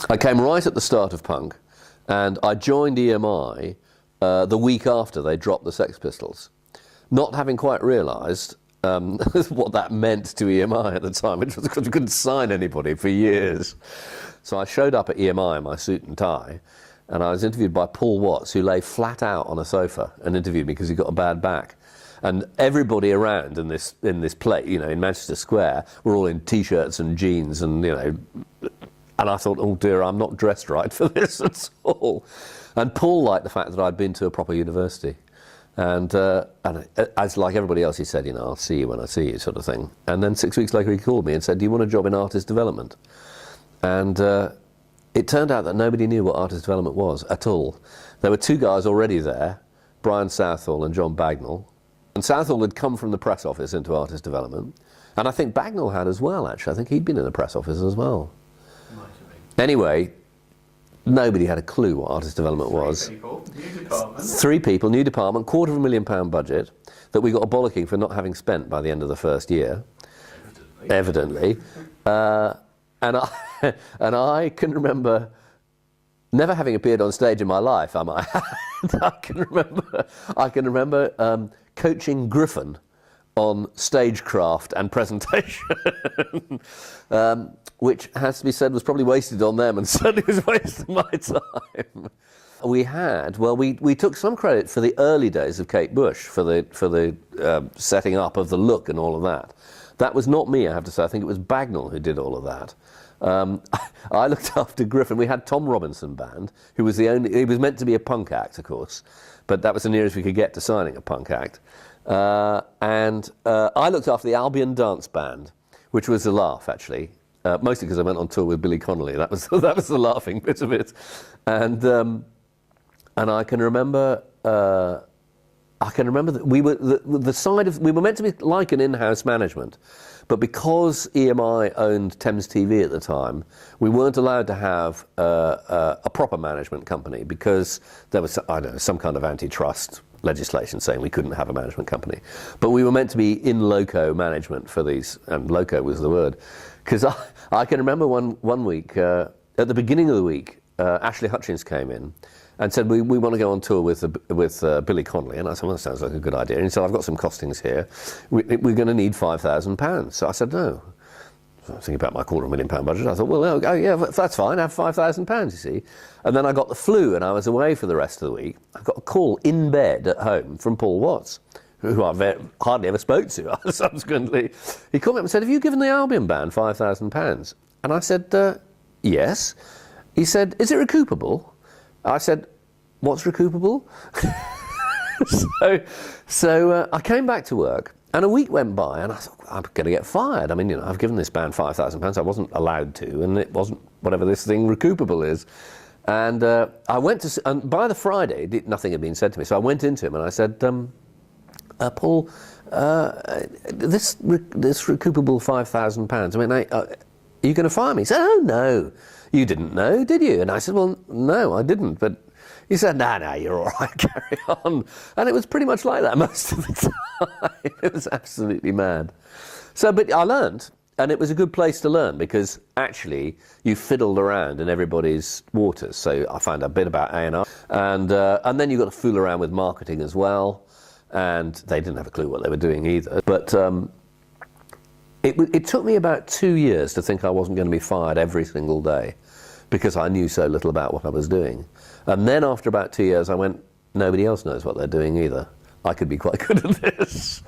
I came right at the start of punk, and I joined EMI the week after they dropped the Sex Pistols, not having quite realised what that meant to EMI at the time, which was because we couldn't sign anybody for years. So I showed up at EMI in my suit and tie, and I was interviewed by Paul Watts, who lay flat out on a sofa and interviewed me because he got a bad back. And everybody around in this place, you know, in Manchester Square, were all in t-shirts and jeans, and you know, and I thought, oh dear, I'm not dressed right for this at all. And Paul liked the fact that I'd been to a proper university. And as like everybody else, he said, you know, I'll see you when I see you, sort of thing. And then 6 weeks later, he called me and said, do you want a job in artist development? And it turned out that nobody knew what artist development was at all. There were two guys already there, Brian Southall and John Bagnall. And Southall had come from the press office into artist development. And I think Bagnall had as well, actually. I think he'd been in the press office as well. Might have been. Anyway, nobody had a clue what artist development was. 3 people, new department. 3 people, new department, £250,000 budget that we got a bollocking for not having spent by the end of the first year. Evidently. And I can remember never having appeared on stage in my life. I can remember coaching Griffin on stagecraft and presentation, which has to be said was probably wasted on them and certainly was wasted my time. We took some credit for the early days of Kate Bush, for the setting up of the look and all of that. That was not me, I have to say. I think it was Bagnall who did all of that. I looked after Griffin. We had Tom Robinson Band, who was he was meant to be a punk act, of course, but that was the nearest we could get to signing a punk act. And I looked after the Albion Dance Band, which was a laugh, actually, mostly because I went on tour with Billy Connolly. That was the laughing bit of it. And I can remember that we were meant to be like an in-house management, but because EMI owned Thames TV at the time, we weren't allowed to have a proper management company because there was, I don't know, some kind of antitrust legislation saying we couldn't have a management company. But we were meant to be in loco management for these, and loco was the word. Because I can remember one week, at the beginning of the week, Ashley Hutchins came in and said, we want to go on tour with Billy Connolly. And I said, well, that sounds like a good idea. And he said, I've got some costings here. We're going to need £5,000. So I said, no. So I was thinking about my £250,000 budget. I thought, well, oh, yeah, that's fine. I have £5,000, you see. And then I got the flu and I was away for the rest of the week. I got a call in bed at home from Paul Watts, who I hardly ever spoke to subsequently. He called me up and said, have you given the Albion Band £5,000? And I said, yes. He said, is it recoupable? I said, what's recoupable? So I came back to work, and a week went by, and I thought, I'm going to get fired. I mean, you know, I've given this band £5,000. I wasn't allowed to, and it wasn't whatever this thing recoupable is. And I went to, and by the Friday, nothing had been said to me, so I went into him and I said, Paul, this recoupable £5,000, I mean, are you going to fire me? He said, oh, no. You didn't know, did you? And I said, well, no, I didn't. But he said, no, you're all right, carry on. And it was pretty much like that most of the time. It was absolutely mad. So, but I learned, and it was a good place to learn because actually you fiddled around in everybody's waters. So I found a bit about A&R, and then you got to fool around with marketing as well. And they didn't have a clue what they were doing either. But it took me about 2 years to think I wasn't going to be fired every single day because I knew so little about what I was doing. And then after about 2 years, I went, nobody else knows what they're doing either. I could be quite good at this.